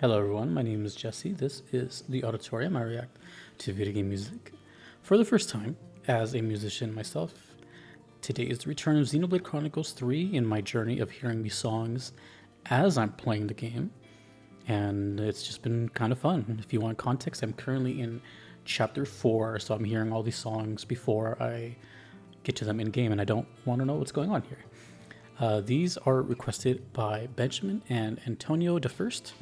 Hello everyone, my name is Jesse. This is the Auditorium. I react to video game music for the first time as a musician myself. Today is the return of Xenoblade Chronicles 3 in my journey of hearing these songs as I'm playing the game. And it's just been kind of fun. If you want context, I'm currently in chapter 4, so I'm hearing all these songs before I get to them in game, and I don't want to know what's going on here. These are requested by Benjamin and Antonioda1ST.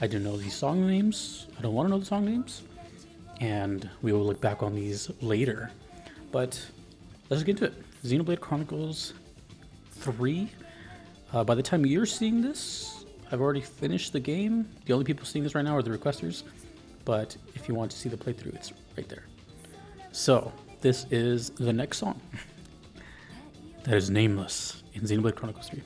I don't know these song names. I don't want to know the song names. And we will look back on these later. But let's get into it. Xenoblade Chronicles 3. By the time you're seeing this, I've already finished the game. The only people seeing this right now are the requesters. But if you want to see the playthrough, it's right there. So, this is the next song. That is nameless in Xenoblade Chronicles 3.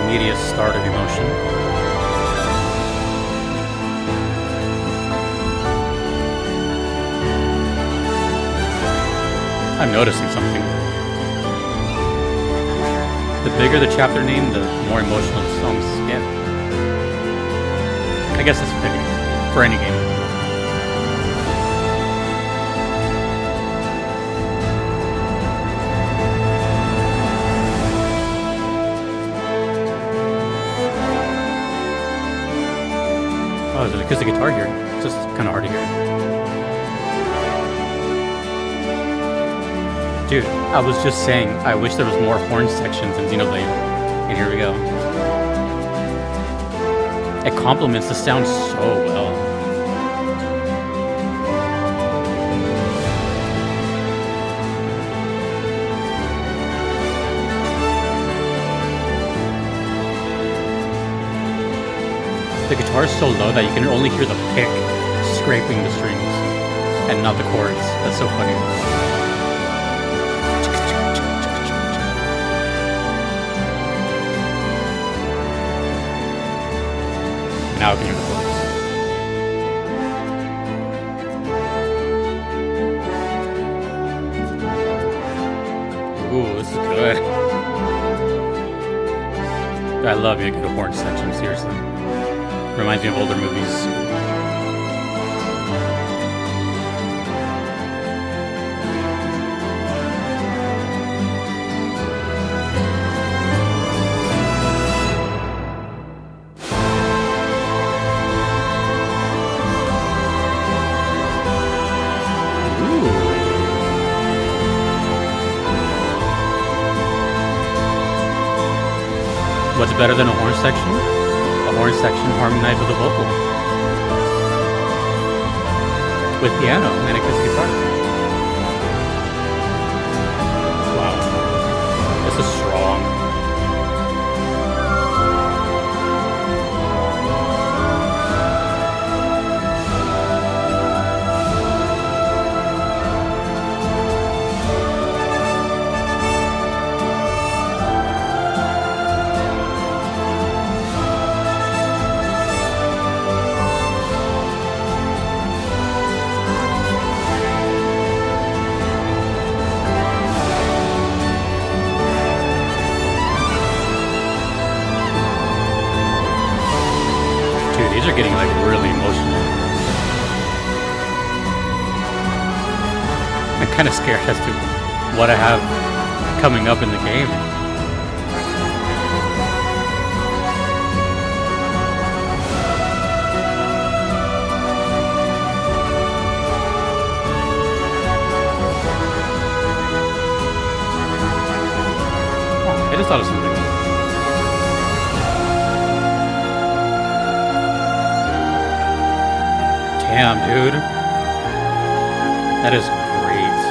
Immediate start of emotion. I'm noticing something. The bigger the chapter name, the more emotional the songs get. I guess that's fitting for any game. Oh, there's an acoustic guitar here. It's just kind of hard to hear. Dude, I was just saying, I wish there was more horn sections in Xenoblade. And here we go. It complements the sound so well. The guitar is so low that you can only hear the pick scraping the strings and not the chords. That's so funny. Now I can hear the chords. Ooh, this is good. I love you a good horn section, seriously. Reminds me of older movies. What's better than a horn section? A horn section harmonized with a vocal. With piano and acoustic guitar. Wow. This is strong. These are getting like really emotional. I'm kind of scared as to what I have coming up in the game. Oh, I just thought of something. Damn, dude. That is great.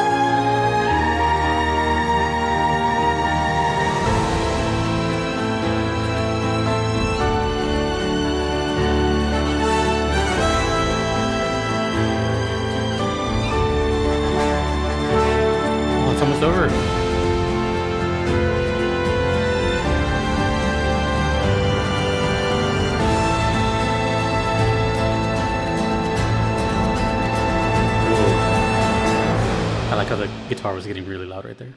Oh, it's almost over. like how the guitar was getting really loud right there.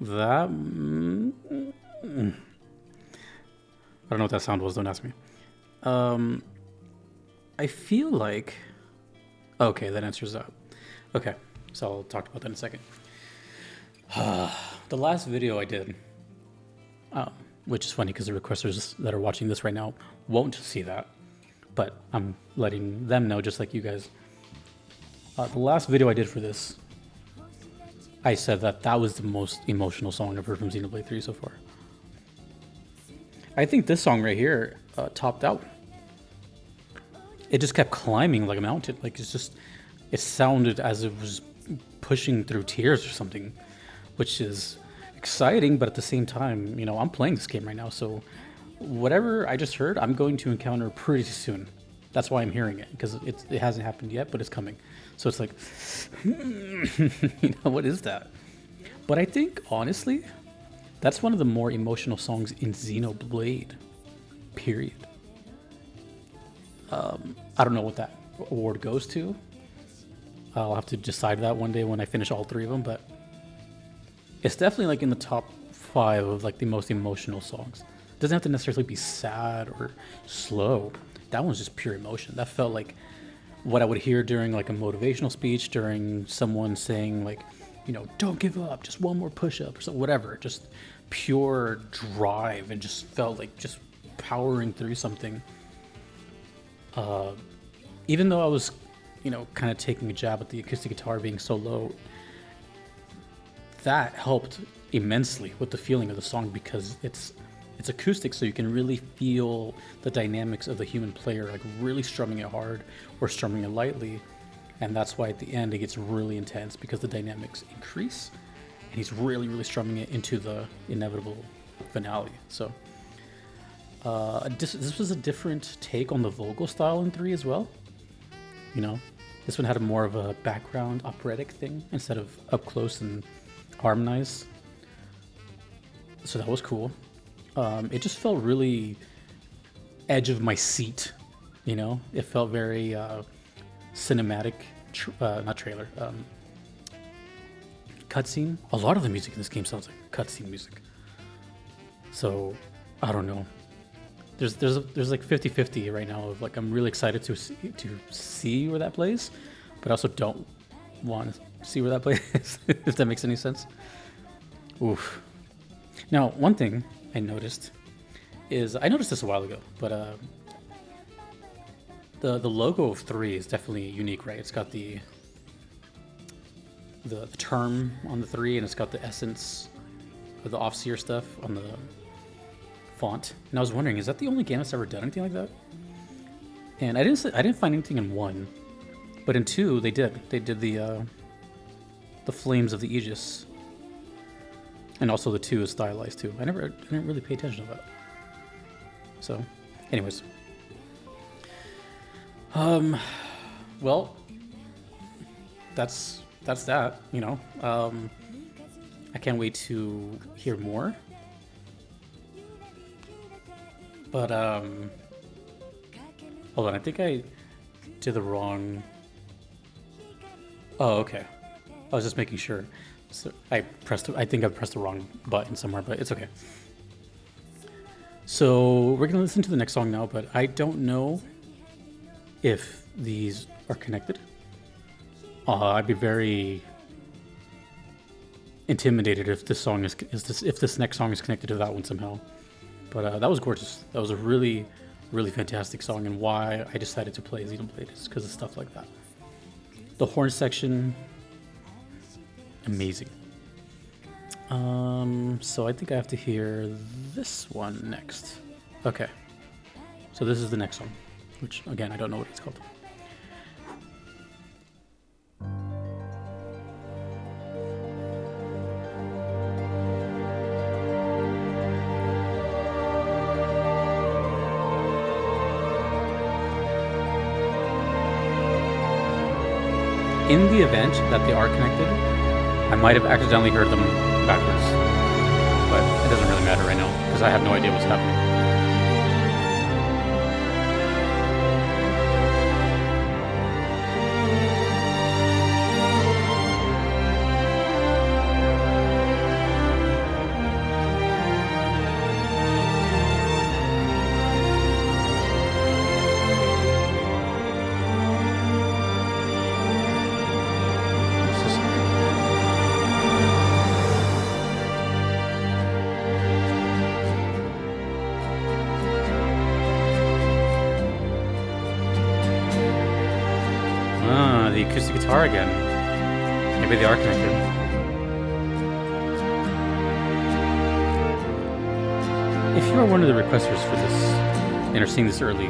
That... I don't know what that sound was, don't ask me. I feel like... Okay, that answers that. Okay, so I'll talk about that in a second. The last video I did, which is funny because the requesters that are watching this right now won't see that, but I'm letting them know just like you guys. The last video I did for this, I said that that was the most emotional song I've heard from Xenoblade 3 so far. I think this song right here topped out. It just kept climbing like a mountain. Like it sounded as it was pushing through tears or something, which is exciting, but at the same time, you know, I'm playing this game right now, so whatever I just heard, I'm going to encounter pretty soon. That's why I'm hearing it, because it hasn't happened yet, but it's coming. So it's like, you know, what is that? But I think, honestly, that's one of the more emotional songs in Xenoblade, period. I don't know what that award goes to. I'll have to decide that one day when I finish all three of them, but it's definitely like in the top 5 of like the most emotional songs. It doesn't have to necessarily be sad or slow. That one's just pure emotion. That felt like what I would hear during like a motivational speech, during someone saying like, you know, don't give up, just one more push-up or so, whatever. Just pure drive, and just felt like just powering through something. Even though I was, you know, kind of taking a jab at the acoustic guitar being so low, that helped immensely with the feeling of the song, because it's acoustic, so you can really feel the dynamics of the human player, like really strumming it hard or strumming it lightly. And that's why at the end it gets really intense, because the dynamics increase and he's really, really strumming it into the inevitable finale. So this was a different take on the vocal style in 3 as well. You know, this one had a more of a background operatic thing instead of up close and harmonized. So that was cool. It just felt really edge of my seat, you know? It felt very cinematic, not trailer, cutscene. A lot of the music in this game sounds like cutscene music. So, I don't know. There's like 50-50 right now of like, I'm really excited to see where that plays, but I also don't want to see where that plays, if that makes any sense. Oof. Now, one thing I noticed is, I noticed this a while ago, but the logo of 3 is definitely unique, right? It's got the term on the 3, and it's got the essence of the Offseer stuff on the font. And I was wondering, is that the only game that's ever done anything like that? And I didn't find anything in 1, but in 2 they did. They did the flames of the Aegis. And also the 2 is stylized too. I didn't really pay attention to that. So, anyways. Well, that's that, you know. I can't wait to hear more. But, hold on, I think I did the wrong... Oh, okay. I was just making sure. So I think I pressed the wrong button somewhere, but it's okay. So we're gonna listen to the next song now, but I don't know if these are connected. I'd be very intimidated if this song if this next song is connected to that one somehow. But that was gorgeous. That was a really, really fantastic song, and why I decided to play Xenoblade is because of stuff like that. The horn section, amazing. So I think I have to hear this one next. Okay. So this is the next one, which again, I don't know what it's called. In the event that they are connected, I might have accidentally heard them backwards, but it doesn't really matter right now because I have no idea what's happening. the acoustic guitar again. Maybe they are connected. If you are one of the requesters for this and are seeing this early,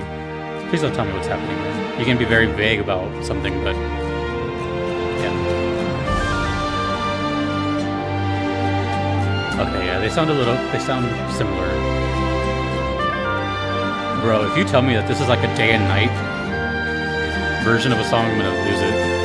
please don't tell me what's happening. You can be very vague about something, but yeah. Okay, yeah, they sound similar. Bro, if you tell me that this is like a day and night version of a song, I'm gonna lose it.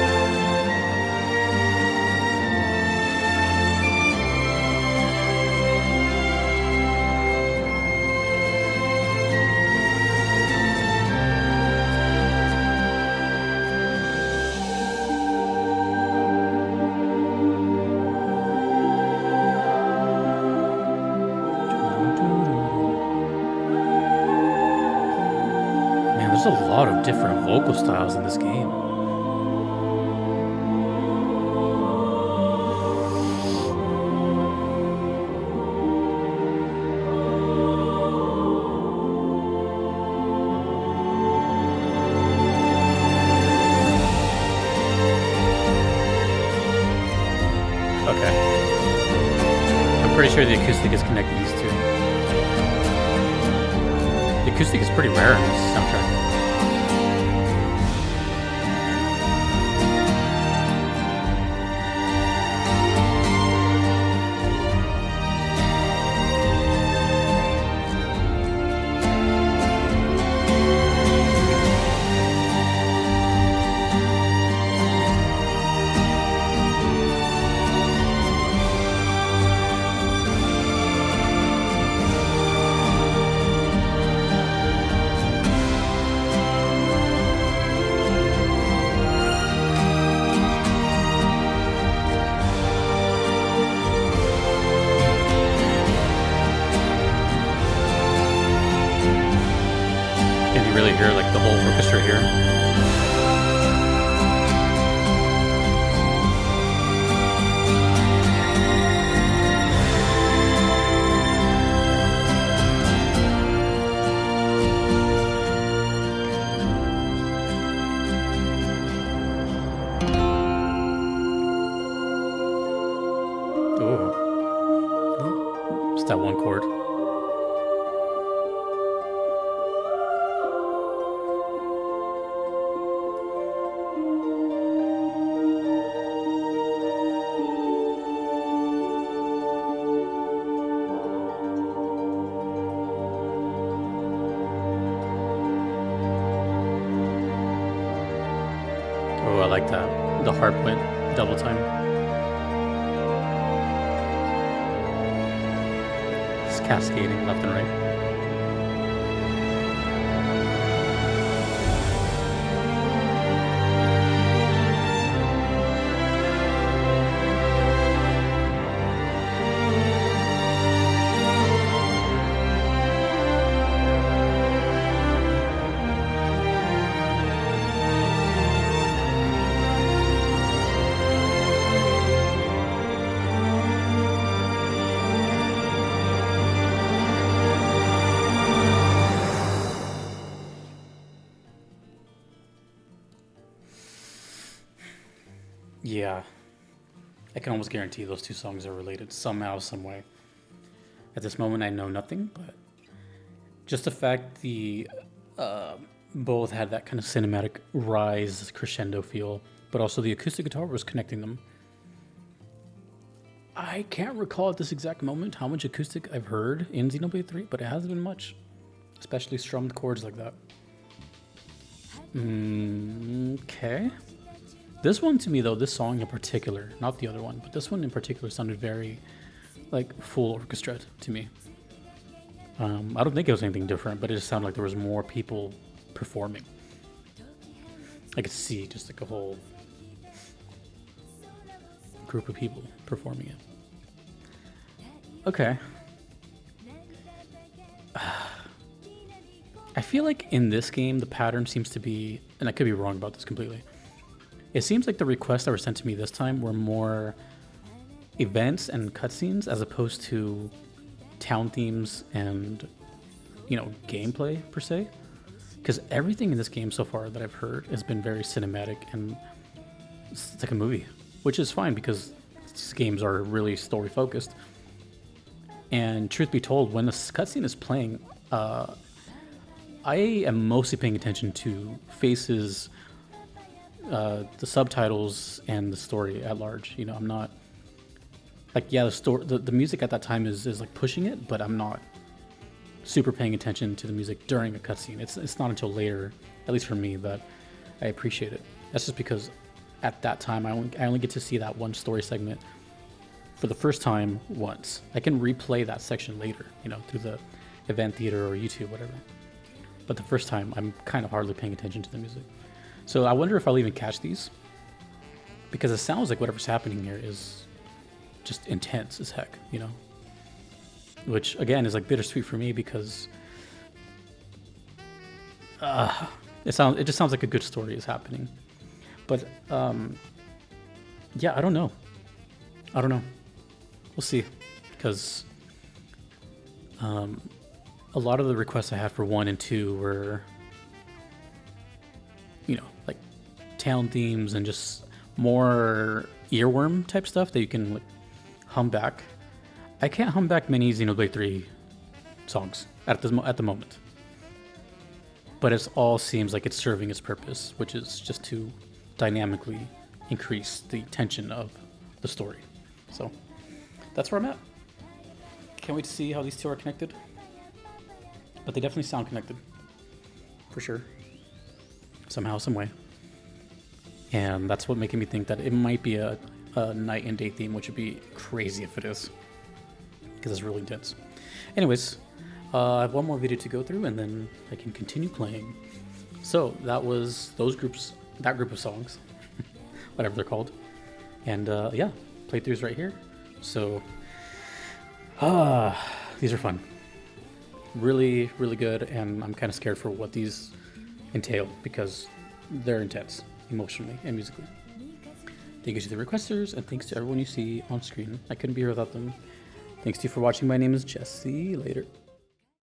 There's a lot of different vocal styles in this game. Okay. I'm pretty sure the acoustic is connecting these two. The acoustic is pretty rare in this soundtrack. Really hear like the whole orchestra here. Ooh. Just that one chord. Oh, I like that. The harp went double time. It's cascading left and right. Yeah, I can almost guarantee those two songs are related somehow, some way. At this moment, I know nothing, but just the fact both had that kind of cinematic rise, crescendo feel, but also the acoustic guitar was connecting them. I can't recall at this exact moment how much acoustic I've heard in Xenoblade 3, but it hasn't been much, especially strummed chords like that. Okay. This one to me though, this song in particular, not the other one, but this one in particular sounded very like full orchestra to me. I don't think it was anything different, but it just sounded like there was more people performing. I could see just like a whole group of people performing it. Okay. I feel like in this game, the pattern seems to be, and I could be wrong about this completely, it seems like the requests that were sent to me this time were more events and cutscenes as opposed to town themes and, you know, gameplay per se. Because everything in this game so far that I've heard has been very cinematic and it's like a movie, which is fine because these games are really story focused. And truth be told, when the cutscene is playing, I am mostly paying attention to faces, the subtitles, and the story at large. You know, I'm not like, yeah, the music at that time is like pushing it, but I'm not super paying attention to the music during a cutscene. It's not until later, at least for me, that I appreciate it. That's just because at that time I only get to see that one story segment for the first time once. I can replay that section later, you know, through the event theater or YouTube, whatever. But the first time, I'm kind of hardly paying attention to the music. So I wonder if I'll even catch these, because it sounds like whatever's happening here is just intense as heck, you know? Which, again, is like bittersweet for me because it just sounds like a good story is happening. But, yeah, I don't know. We'll see, because a lot of the requests I had for 1 and 2 were, you know, like town themes and just more earworm type stuff that you can like hum back. I can't hum back many Xenoblade 3 songs at the moment, but it all seems like it's serving its purpose, which is just to dynamically increase the tension of the story. So that's where I'm at. Can't wait to see how these two are connected. But they definitely sound connected. For sure. Somehow, some way. And that's what making me think that it might be a night and day theme, which would be crazy if it is. Because it's really intense. Anyways, I have one more video to go through and then I can continue playing. So that was that group of songs. Whatever they're called. And yeah, playthroughs right here. So these are fun. Really, really good, and I'm kind of scared for what these entail because they're intense emotionally and musically. Thank you to the requesters, and thanks to everyone you see on screen. I couldn't be here without them. Thanks to you for watching. My name is Jesse. Later.